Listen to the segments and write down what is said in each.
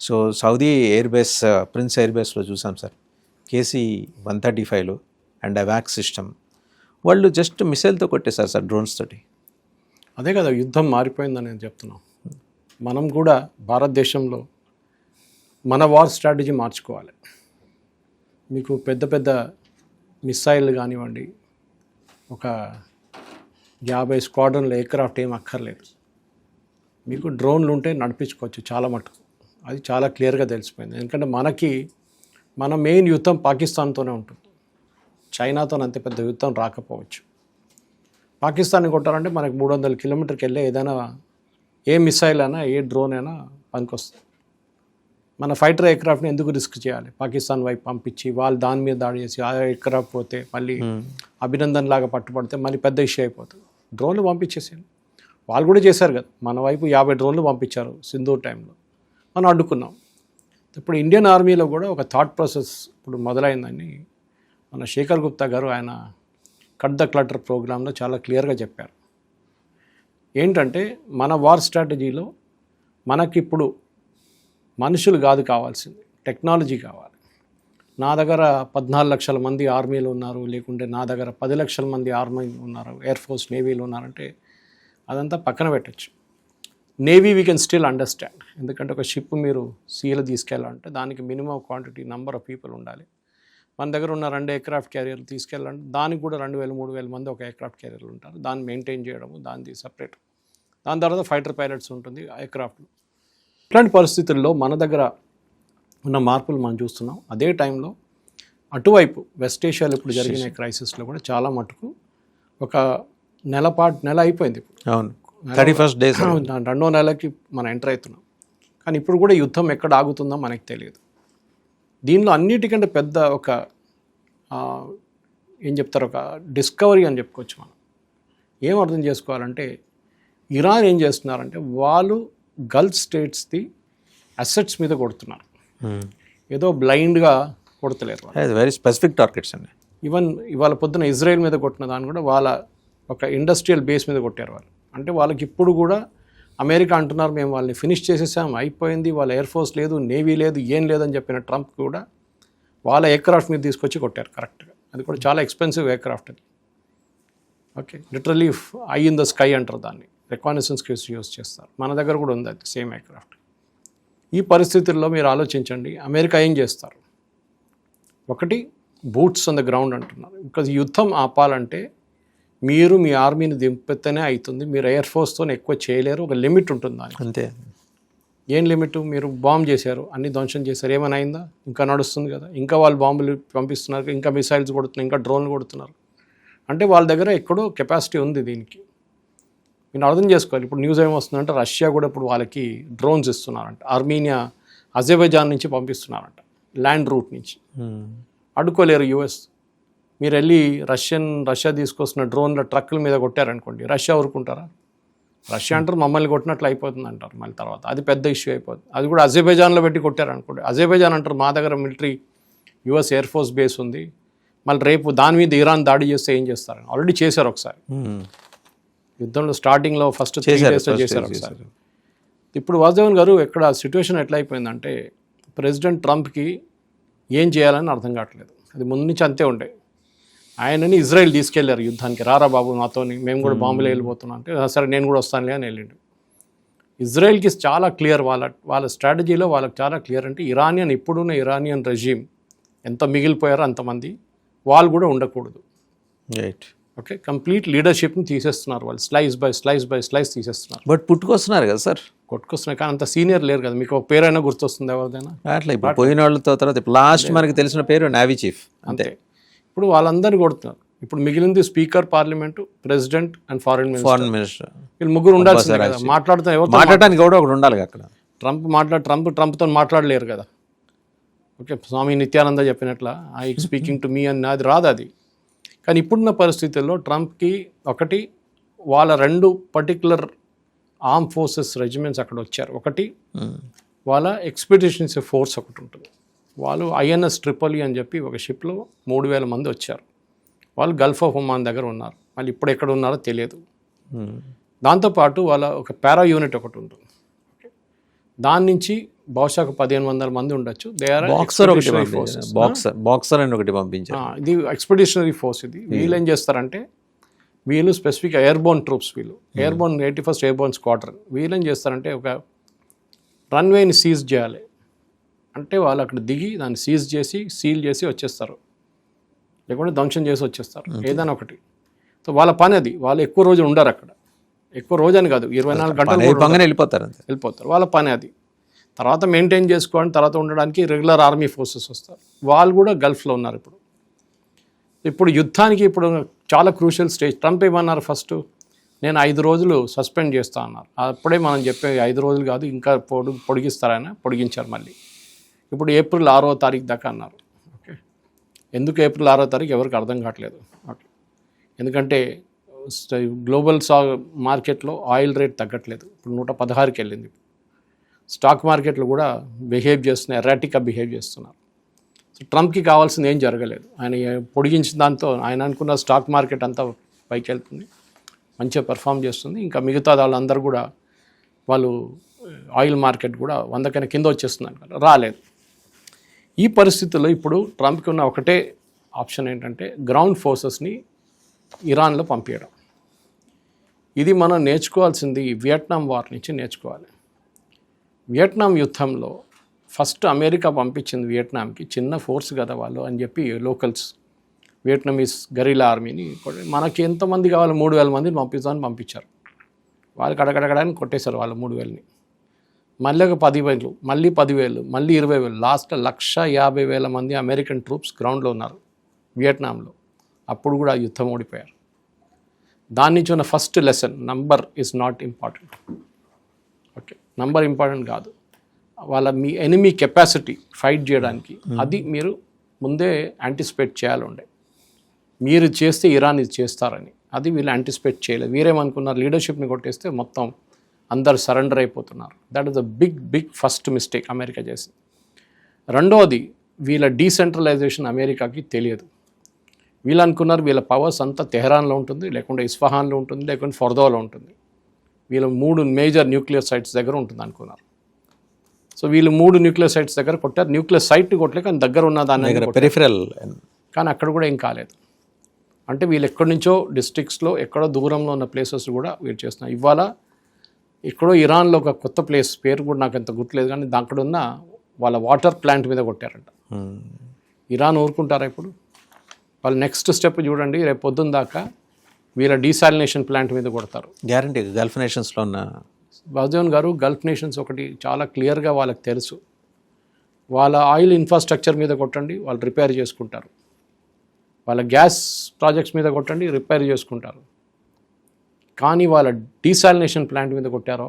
So Saudi air base prince air బేస్లో చూసాం sir, KC-135 and అవాక్ సిస్టమ్ వాళ్ళు జస్ట్ మిసైల్తో కొట్టేశారు సార్, డ్రోన్స్ తోటి. అదే కదా యుద్ధం మారిపోయిందని నేను చెప్తున్నాం. మనం కూడా భారతదేశంలో మన వార్ స్ట్రాటజీ మార్చుకోవాలి. మీకు పెద్ద పెద్ద మిసైల్ కానివ్వండి, ఒక 50 స్క్వాడ్రన్ల ఎయిర్క్రాఫ్ట్ ఏం అక్కర్లేదు. మీకు డ్రోన్లు ఉంటే నడిపించుకోవచ్చు చాలా మటుకు. అది చాలా క్లియర్గా తెలిసిపోయింది. ఎందుకంటే మన మెయిన్ యుద్ధం పాకిస్తాన్తోనే ఉంటుంది. చైనాతో అంత పెద్ద యుద్ధం రాకపోవచ్చు. పాకిస్తాన్ని కొట్టాలంటే మనకు 300 కిలోమీటర్కి వెళ్ళే ఏదైనా ఏ మిసైల్ అయినా ఏ డ్రోన్ అయినా పనికొస్తుంది. మన ఫైటర్ ఎయిర్క్రాఫ్ట్ని ఎందుకు రిస్క్ చేయాలి? పాకిస్తాన్ వైపు పంపించి వాళ్ళు దాని మీద దాడి చేసి ఆ ఎయిర్క్రాఫ్ట్ పోతే మళ్ళీ అభినందన్ లాగా పట్టుబడితే మళ్ళీ పెద్ద ఇష్యూ అయిపోతుంది. డ్రోన్లు పంపించేసాను. వాళ్ళు కూడా చేశారు కదా, మన వైపు 50 డ్రోన్లు పంపించారు సింధూర్ టైంలో, మనం అడ్డుకున్నాం. ఇప్పుడు ఇండియన్ ఆర్మీలో కూడా ఒక థాట్ ప్రాసెస్ ఇప్పుడు మొదలైందని మన శేఖర్ గుప్తా గారు ఆయన కట్ ద క్లటర్ ప్రోగ్రాంలో చాలా క్లియర్గా చెప్పారు. ఏంటంటే మన వార్ స్ట్రాటజీలో మనకిప్పుడు మనుషులు కాదు కావాల్సింది, టెక్నాలజీ కావాలి. నా దగ్గర 14 లక్షల మంది ఆర్మీలు ఉన్నారు, లేకుంటే నా దగ్గర 10 లక్షల మంది ఆర్మీ ఉన్నారు, ఎయిర్ ఫోర్స్ నేవీలు ఉన్నారంటే అదంతా పక్కన పెట్టచ్చు. Navy we can still understand. ఎందుకంటే ఒక షిప్ మీరు సీలో తీసుకెళ్ళాలంటే దానికి minimum quantity number of people ఉండాలి. మన దగ్గర ఉన్న 2 ఎయిర్క్రాఫ్ట్ క్యారియర్లు తీసుకెళ్ళాలంటే దానికి కూడా 2000-3000 మంది ఒక ఎయిర్క్రాఫ్ట్ క్యారియర్లు ఉంటారు. దాన్ని మెయింటైన్ చేయడము, దాన్ని సపరేట్. దాని తర్వాత ఫైటర్ పైలట్స్ ఉంటుంది ఎయిర్క్రాఫ్ట్లు. ఇట్లాంటి పరిస్థితుల్లో మన దగ్గర ఉన్న మార్పులు మనం చూస్తున్నాం. అదే టైంలో అటువైపు వెస్ట్ ఏషియాలో ఇప్పుడు జరిగిన క్రైసిస్లో కూడా చాలా మటుకు ఒక నెల అయిపోయింది. అవును, 31st డే, 2వ నెలకి మనం ఎంటర్ అవుతున్నాం. కానీ ఇప్పుడు కూడా యుద్ధం ఎక్కడ ఆగుతుందో మనకు తెలియదు. దీనిలో అన్నిటికంటే పెద్ద ఒక ఏం చెప్తారు, ఒక డిస్కవరీ అని చెప్పుకోవచ్చు. మనం ఏం అర్థం చేసుకోవాలంటే ఇరాన్ ఏం చేస్తున్నారంటే వాళ్ళు గల్ఫ్ స్టేట్స్ది అసెట్స్ మీద కొడుతున్నారు. ఏదో బ్లైండ్గా కొడతలేరు, వెరీ స్పెసిఫిక్ టార్గెట్స్ అండి. ఈవెన్ ఇవాళ పొద్దున ఇజ్రాయెల్ మీద కొట్టిన దాన్ని కూడా వాళ్ళ ఒక ఇండస్ట్రియల్ బేస్ మీద కొట్టారు వాళ్ళు. అంటే వాళ్ళకి ఇప్పుడు కూడా అమెరికా అంటున్నారు మేము వాళ్ళని ఫినిష్ చేసేసాం, అయిపోయింది, వాళ్ళ ఎయిర్ ఫోర్స్ లేదు, నేవీ లేదు, ఏం లేదని చెప్పిన ట్రంప్ కూడా వాళ్ళ ఎయిర్క్రాఫ్ట్ మీద తీసుకొచ్చి కొట్టారు కరెక్ట్గా. అది కూడా చాలా ఎక్స్పెన్సివ్ ఎయిర్క్రాఫ్ట్ అది. Okay, literally I in the sky అంటారు దాన్ని, రికానెసెన్స్కి యూస్ చేస్తారు. మన దగ్గర కూడా ఉంది అది సేమ్ ఎయిర్క్రాఫ్ట్. ఈ పరిస్థితుల్లో మీరు ఆలోచించండి, అమెరికా ఏం చేస్తారు? ఒకటి బూట్స్ ఆన్ ద గ్రౌండ్ అంటున్నారు. బికాజ్ యుద్ధం ఆపాలంటే మీరు మీ ఆర్మీని దింపితేనే అవుతుంది. మీరు ఎయిర్ ఫోర్స్తో ఎక్కువ చేయలేరు, ఒక లిమిట్ ఉంటుంది దానికి. అంతే. ఏం లిమిట్? మీరు బాంబ్ చేశారు, అన్ని ధ్వంసం చేశారు, ఏమైనా అయిందా? ఇంకా నడుస్తుంది కదా, ఇంకా వాళ్ళు బాంబులు పంపిస్తున్నారు, ఇంకా మిసైల్స్ కొడుతున్నారు, ఇంకా డ్రోన్లు కొడుతున్నారు. అంటే వాళ్ళ దగ్గర ఎక్కడో కెపాసిటీ ఉంది దీనికి. మీరు అర్థం చేసుకోవాలి. ఇప్పుడు న్యూస్ ఏమొస్తుందంటే రష్యా కూడా ఇప్పుడు వాళ్ళకి డ్రోన్స్ ఇస్తున్నారంట. ఆర్మీనియా అజర్బైజాన్ నుంచి పంపిస్తున్నారంట, ల్యాండ్ రూట్ నుంచి. అడ్డుకోలేరు యుఎస్. మీరు వెళ్ళి రష్యా తీసుకొస్తున్న డ్రోన్ల ట్రక్కుల మీద కొట్టారనుకోండి, రష్యా ఊరుకుంటారా? రష్యా అంటారు మమ్మల్ని కొట్టినట్లు అయిపోతుంది అంటారు. మళ్ళీ తర్వాత అది పెద్ద ఇష్యూ అయిపోతుంది. అది కూడా అజర్బైజాన్లో పెట్టి కొట్టారనుకోండి, అజర్బైజాన్ అంటారు మా దగ్గర military US air force base ఉంది, మళ్ళీ రేపు దాని మీద ఇరాన్ దాడి చేస్తే ఏం చేస్తారు? ఆల్రెడీ చేశారు ఒకసారి యుద్ధంలో, స్టార్టింగ్లో ఫస్ట్ 3 days చేశారు ఒకసారి. ఇప్పుడు వాసుదేవన్ గారు ఇక్కడ సిచ్యువేషన్ ఎట్లా అయిపోయిందంటే ప్రెసిడెంట్ ట్రంప్కి ఏం చేయాలని అర్థం కావట్లేదు. అది ముందు నుంచి అంతే ఉండే. ఆయనని ఇజ్రాయెల్ తీసుకెళ్లారు యుద్ధానికి, రారా బాబు నాతోని, మేము కూడా బాంబులో వెళ్ళిపోతున్నాం అంటే సరే నేను కూడా వస్తానులే అని వెళ్ళిండు. ఇజ్రాయెల్కి చాలా క్లియర్, వాళ్ళ స్ట్రాటజీలో వాళ్ళకి చాలా క్లియర్. అంటే ఇప్పుడున్న ఇరానియన్ రెజీమ్ ఎంత మిగిలిపోయారో అంతమంది వాళ్ళు కూడా ఉండకూడదు. రైట్. ఓకే, కంప్లీట్ లీడర్షిప్ని తీసేస్తున్నారు వాళ్ళు, స్లైస్ బై స్లైస్ తీసేస్తున్నారు. బట్ పుట్టుకొస్తున్నారు కదా సార్, కొట్టుకొస్తున్నాయి. కానీ అంత సీనియర్ లేరు కదా. మీకు ఒక పేరైనా గుర్తొస్తుంది ఎవరిదైనా? అట్లా ఇప్పుడు పోయిన వాళ్ళతో తర్వాత లాస్ట్ మనకి తెలిసిన పేరు నేవీ చీఫ్ అంతే. ఇప్పుడు వాళ్ళందరినీ కొడుతున్నారు. ఇప్పుడు మిగిలింది speaker, parliament, president and foreign minister. వీళ్ళు ముగ్గురు ఉండాల్సిందే కదా. మాట్లాడటానికి కూడా ఒకటి ఉండాలి అక్కడ. ట్రంప్తో మాట్లాడలేరు కదా. ఓకే, స్వామి నిత్యానంద చెప్పినట్ల ఐ స్పీకింగ్ టు మీ అని అది రాదు అది. కానీ ఇప్పుడున్న పరిస్థితుల్లో ట్రంప్కి ఒకటి వాళ్ళ 2 పర్టికులర్ ఆర్మ్ ఫోర్సెస్ రెజిమెంట్స్ అక్కడ వచ్చారు. ఒకటి వాళ్ళ ఎక్స్పెడిషన్స్ ఫోర్స్ ఒకటి ఉంటుంది. వాళ్ళు INS ట్రిపోలి అని చెప్పి ఒక షిప్లో 3000 మంది వచ్చారు. వాళ్ళు గల్ఫ్ ఆఫ్ ఒమాన్ దగ్గర ఉన్నారు. మళ్ళీ ఇప్పుడు ఎక్కడ ఉన్నారో తెలియదు. దాంతోపాటు వాళ్ళ ఒక పారా యూనిట్ ఒకటి ఉంటుంది. దాని నుంచి బహుశా 1500 మంది ఉండొచ్చు. దే ఆర్ బాక్సర్ ఒకటి పంపించారు, బాక్సర్ అని ఒకటి పంపించారు. ఇది ఎక్స్పెడిషనరీ ఫోర్స్. ఇది వీళ్ళు ఏం చేస్తారంటే వీళ్ళు స్పెసిఫిక్ ఎయిర్బోర్న్ ట్రూప్స్, వీళ్ళు ఎయిర్బోర్న్ 81st ఎయిర్బోర్న్ స్క్వాడ్రన్. వీళ్ళు ఏం చేస్తారంటే ఒక రన్వేని సీజ్ చేయాలి అంటే వాళ్ళు అక్కడ దిగి దాన్ని సీజ్ చేసి సీల్ చేసి వచ్చేస్తారు, లేకుంటే ధ్వంసం చేసి వచ్చేస్తారు, ఏదైనా ఒకటి. సో వాళ్ళ పని అది. వాళ్ళు ఎక్కువ రోజు ఉండరు అక్కడ, ఎక్కువ రోజు అని కాదు, 24 గంటలు వెళ్ళిపోతారు. వాళ్ళ పని అది. తర్వాత మెయింటైన్ చేసుకోవడం, తర్వాత ఉండడానికి రెగ్యులర్ ఆర్మీ ఫోర్సెస్ వస్తారు. వాళ్ళు కూడా గల్ఫ్లో ఉన్నారు ఇప్పుడు యుద్ధానికి ఇప్పుడు చాలా క్రూషియల్ స్టేజ్. ట్రంప్ ఏమన్నారు ఫస్ట్, నేను 5 రోజులు సస్పెండ్ చేస్తా అన్నారు. అప్పుడే మనం చెప్పే 5 రోజులు కాదు, ఇంకా పొడిగిస్తారైనా పొడిగించారు మళ్ళీ. ఇప్పుడు ఏప్రిల్ 6వ తారీఖు దాకా అన్నారు. ఓకే, ఎందుకు ఏప్రిల్ 6వ తారీఖు ఎవరికి అర్థం కావట్లేదు. ఓకే, ఎందుకంటే గ్లోబల్ మార్కెట్లో ఆయిల్ రేట్ తగ్గట్లేదు. ఇప్పుడు 116కి వెళ్ళింది. స్టాక్ మార్కెట్లు కూడా బిహేవ్ చేస్తున్నాయి, ఎరాటిక్గా బిహేవ్ చేస్తున్నారు. సో ట్రంప్కి కావాల్సింది ఏం జరగలేదు. ఆయన పొడిగించిన దాంతో ఆయన అనుకున్న స్టాక్ మార్కెట్ అంతా పైకి వెళ్తుంది, మంచిగా పెర్ఫామ్ చేస్తుంది. ఇంకా మిగతా వాళ్ళందరూ కూడా వాళ్ళు ఆయిల్ మార్కెట్ కూడా 100 కన్నా కింద వచ్చేస్తుంది అనుకుంటారు, రాలేదు. ఈ పరిస్థితుల్లో ఇప్పుడు ట్రంప్కి ఉన్న ఒకటే ఆప్షన్ ఏంటంటే గ్రౌండ్ ఫోర్సెస్ని ఇరాన్లో పంపించడం. ఇది మనం నేర్చుకోవాల్సింది వియట్నాం వార్ నుంచి నేర్చుకోవాలి. వియట్నాం యుద్ధంలో ఫస్ట్ అమెరికా పంపించింది వియట్నాంకి, చిన్న ఫోర్స్ కదా వాళ్ళు అని చెప్పి లోకల్స్ వియట్నామీస్ గరిలా ఆర్మీని మనకి ఎంతమంది కావాలి 3000 మందిని పంపిస్తామని పంపించారు. వాళ్ళకి అడగడగడానికి కొట్టేశారు వాళ్ళు 3000ని. మళ్ళీ ఒక 10,000, మళ్ళీ 10,000, మళ్ళీ 20,000, లాస్ట్ 150,000 మంది అమెరికన్ ట్రూప్స్ గ్రౌండ్లో ఉన్నారు వియట్నాంలో. అప్పుడు కూడా యుద్ధం ఓడిపోయారు. దాని నుంచి ఉన్న first lesson, number is not important. Okay, number important కాదు, వాళ్ళ మీ ఎనిమీ కెపాసిటీ ఫైట్ చేయడానికి అది మీరు ముందే యాంటిసిపేట్ చేయాలి. మీరు చేస్తే ఇరాన్ ఇది చేస్తారని అది వీళ్ళు యాంటిసిపేట్ చేయలేదు. వీరేమనుకున్నారు, లీడర్షిప్ని కొట్టేస్తే మొత్తం అందరు సరెండర్ అయిపోతున్నారు. That is the big first mistake America చేసింది. రెండవది, వీళ్ళ డీసెంట్రలైజేషన్ అమెరికాకి తెలియదు. వీళ్ళు అనుకున్నారు వీళ్ళ పవర్స్ అంతా తెహరాన్లో ఉంటుంది, లేకుంటే ఇస్ఫహాన్లో ఉంటుంది, లేకుంటే ఫర్దోలో ఉంటుంది. వీళ్ళు 3 మేజర్ న్యూక్లియర్ సైట్స్ దగ్గర ఉంటుంది అనుకున్నారు. సో వీళ్ళు 3 న్యూక్లియర్ సైట్స్ దగ్గర కొట్టారు. న్యూక్లియర్ సైట్ని కొట్టలేక దగ్గర ఉన్న దాని పెరిఫెరల్, కానీ అక్కడ కూడా ఏం కాలేదు. అంటే వీళ్ళు ఎక్కడి నుంచో డిస్ట్రిక్ట్స్లో ఎక్కడో దూరంలో ఉన్న ప్లేసెస్ కూడా వీళ్ళు చేస్తున్నారు. ఇవాళ ఎక్కడో ఇరాన్లో ఒక కొత్త ప్లేస్, పేరు కూడా నాకు అంత గుర్తులేదు, కానీ అక్కడ ఉన్న వాళ్ళ వాటర్ ప్లాంట్ మీద కొట్టారంట. ఇరాన్ ఊరుకుంటారా ఇప్పుడు? వాళ్ళు నెక్స్ట్ స్టెప్ చూడండి, రేపు పొద్దున్న దాకా వీళ్ళ డీసాలినేషన్ ప్లాంట్ మీద కొడతారు గ్యారంటీ. గల్ఫ్ నేషన్స్లో ఉన్న బహదూన్ గారు, గల్ఫ్ నేషన్స్ ఒకటి చాలా క్లియర్గా వాళ్ళకి తెలుసు, వాళ్ళ ఆయిల్ ఇన్ఫ్రాస్ట్రక్చర్ మీద కొట్టండి వాళ్ళు రిపేర్ చేసుకుంటారు, వాళ్ళ గ్యాస్ ప్రాజెక్ట్స్ మీద కొట్టండి రిపేర్ చేసుకుంటారు. కానీ వాళ్ళ డీసాలినేషన్ ప్లాంట్ మీద కొట్టారో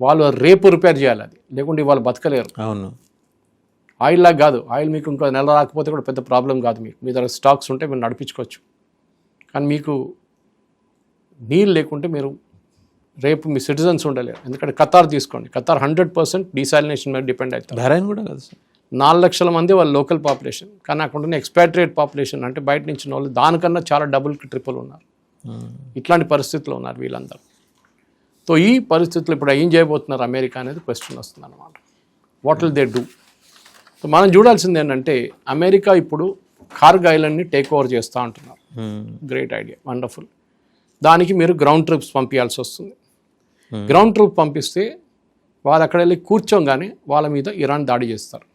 వాళ్ళు రేపు రిపేర్ చేయాలి, అది లేకుంటే వాళ్ళు బతకలేరు. అవును, ఆయిల్ లాగా కాదు, ఆయిల్ మీకు ఇంకో నెల రాకపోతే కూడా పెద్ద ప్రాబ్లం కాదు, మీకు మీ దగ్గర స్టాక్స్ ఉంటే మీరు నడిపించుకోవచ్చు. కానీ మీకు నీళ్ళు లేకుంటే మీరు రేపు మీ సిటిజన్స్ ఉండలేరు. ఎందుకంటే ఖతార్ తీసుకోండి, ఖతార్ 100% డీసాలినేషన్ మీద డిపెండ్ అవుతారు. బహ్రెయిన్ కూడా కాదు, 4 లక్షల మంది వాళ్ళ లోకల్ పాపులేషన్. కానీ అక్కడ ఉన్న ఎక్స్పాట్రియేట్ పాపులేషన్ అంటే బయట నుంచి వాళ్ళు దానికన్నా చాలా డబుల్కి ట్రిపుల్ ఉన్నారు. ఇట్లాంటి పరిస్థితుల్లో ఉన్నారు వీళ్ళందరూ. సో ఈ పరిస్థితుల్లో ఇప్పుడు ఏం చేయబోతున్నారు అమెరికా అనేది క్వశ్చన్ వస్తుంది అన్నమాట. What will they do? So మనం చూడాల్సింది ఏంటంటే అమెరికా ఇప్పుడు కార్గ్ ఐలాండ్ని టేక్ ఓవర్ చేస్తూ ఉంటున్నారు. Great idea, wonderful. దానికి మీరు గ్రౌండ్ ట్రూప్స్ పంపించాల్సి వస్తుంది. గ్రౌండ్ ట్రూప్ పంపిస్తే వాళ్ళు అక్కడ వెళ్ళి కూర్చోగానే వాళ్ళ మీద ఇరాన్ దాడి చేస్తారు.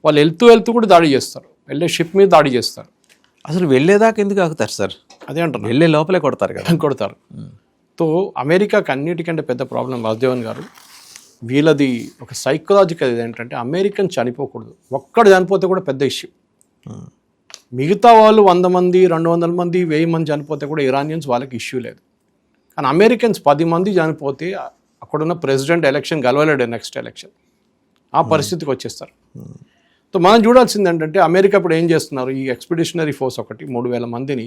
వాళ్ళు వెళ్తూ కూడా దాడి చేస్తారు, వెళ్ళే షిప్ మీద దాడి చేస్తారు. అసలు వెళ్ళేదాకా ఎందుకు ఆగుతారు సార్? అదే అంటారు, వెళ్ళే లోపలే కొడతారు కదా. కొడతారు. సో అమెరికాకి అన్నిటికంటే పెద్ద ప్రాబ్లం వాసుదేవన్ గారు, వీళ్ళది ఒక సైకలాజికల్ ఏంటంటే అమెరికన్ చనిపోకూడదు. ఒక్కడు చనిపోతే కూడా పెద్ద ఇష్యూ. మిగతా వాళ్ళు 100 మంది 200 మంది 1000 మంది చనిపోతే కూడా ఇరానియన్స్ వాళ్ళకి ఇష్యూ లేదు. కానీ అమెరికన్స్ 10 మంది చనిపోతే అక్కడున్న ప్రెసిడెంట్ ఎలక్షన్ గెలవలేడు, నెక్స్ట్ ఎలక్షన్ ఆ పరిస్థితికి వచ్చేస్తారు. సో మనం చూడాల్సింది ఏంటంటే అమెరికా ఇప్పుడు ఏం చేస్తున్నారు, ఈ ఎక్స్పెడిషనరీ ఫోర్స్ ఒకటి 3000 మందిని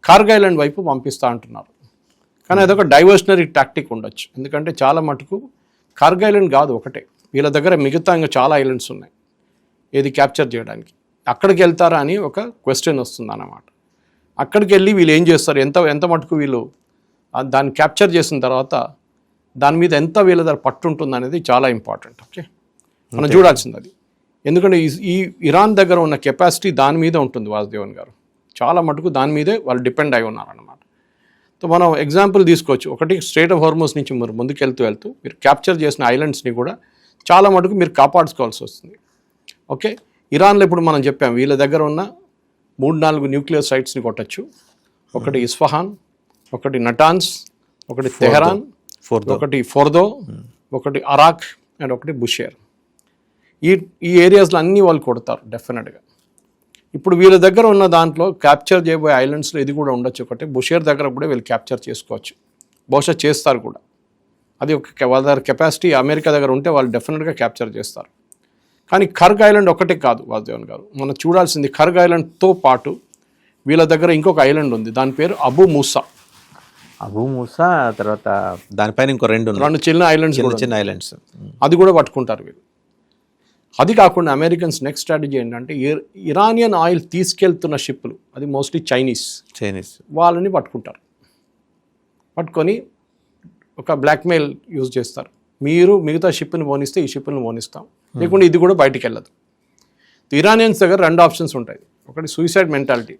కార్గ్ ఐలాండ్ వైపు పంపిస్తూ అంటున్నారు. కానీ అదొక డైవర్షనరీ టాక్టిక్ ఉండొచ్చు. ఎందుకంటే చాలా మటుకు కార్గ్ ఐలాండ్ కాదు ఒకటే, వీళ్ళ దగ్గర మిగతా ఇంకా చాలా ఐలాండ్స్ ఉన్నాయి ఏది క్యాప్చర్ చేయడానికి. అక్కడికి వెళ్తారా అని ఒక క్వశ్చన్ వస్తుంది అన్నమాట. అక్కడికి వెళ్ళి వీళ్ళు ఏం చేస్తారు, ఎంత మటుకు వీళ్ళు దాన్ని క్యాప్చర్ చేసిన తర్వాత దాని మీద ఎంత వీళ్ళ దగ్గర పట్టు ఉంటుంది అనేది చాలా ఇంపార్టెంట్. ఓకే, మనం చూడాల్సింది అది. ఎందుకంటే ఈ ఇరాన్ దగ్గర ఉన్న కెపాసిటీ దాని మీద ఉంటుంది వాసుదేవన్ గారు. చాలా మటుకు దాని మీదే వాళ్ళు డిపెండ్ అయి ఉన్నారన్నమాట. సో మనం ఎగ్జాంపుల్ తీసుకోవచ్చు. ఒకటి స్ట్రైట్ ఆఫ్ హార్మోస్ నుంచి మీరు ముందుకు వెళ్తూ మీరు క్యాప్చర్ చేసిన ఐలాండ్స్ని కూడా చాలా మటుకు మీరు కాపాడుకోవాల్సి వస్తుంది. ఓకే, ఇరాన్లో ఇప్పుడు మనం చెప్పాం వీళ్ళ దగ్గర ఉన్న 3-4 న్యూక్లియర్ సైట్స్ని కొట్టచ్చు. ఒకటి ఇస్ఫహాన్, ఒకటి నటాన్స్, ఒకటి తెహరాన్, ఒకటి ఫోర్దో, ఒకటి అరాక్ అండ్ ఒకటి బుషేర్. ఈ ఏరియాస్లో అన్నీ వాళ్ళు కొడతారు డెఫినెట్గా. ఇప్పుడు వీళ్ళ దగ్గర ఉన్న దాంట్లో క్యాప్చర్ చేయబోయే ఐలాండ్స్లో ఇది కూడా ఉండొచ్చు. ఒకటి బుషేర్ దగ్గర కూడా వీళ్ళు క్యాప్చర్ చేసుకోవచ్చు, బహుశా చేస్తారు కూడా. అది వాళ్ళ దగ్గర కెపాసిటీ అమెరికా దగ్గర ఉంటే వాళ్ళు డెఫినెట్గా క్యాప్చర్ చేస్తారు. కానీ ఖర్గ్ ఐలాండ్ ఒకటే కాదు వాసుదేవన్ గారు, మనం చూడాల్సింది ఖర్గ్ ఐలాండ్తో పాటు వీళ్ళ దగ్గర ఇంకొక ఐలాండ్ ఉంది, దాని పేరు అబు మూసా. అబు మూసా తర్వాత దానిపైన ఇంకో 2 చిన్న ఐలాండ్స్, చిన్న ఐలాండ్స్, అది కూడా పట్టుకుంటారు వీళ్ళు. అది కాకుండా అమెరికన్స్ నెక్స్ట్ స్ట్రాటజీ ఏంటంటే ఇరానియన్ ఆయిల్ తీసుకెళ్తున్న షిప్లు, అది మోస్ట్లీ చైనీస్, వాళ్ళని పట్టుకుంటారు. పట్టుకొని ఒక బ్లాక్మెయిల్ యూజ్ చేస్తారు. మీరు మిగతా షిప్ని పోనిస్తే ఈ షిప్ని పోనిస్తాం, లేకుంటే ఇది కూడా బయటికి వెళ్ళదు. ఇరానియన్స్ దగ్గర 2 ఆప్షన్స్ ఉంటాయి. ఒకటి సూసైడ్ మెంటాలిటీ,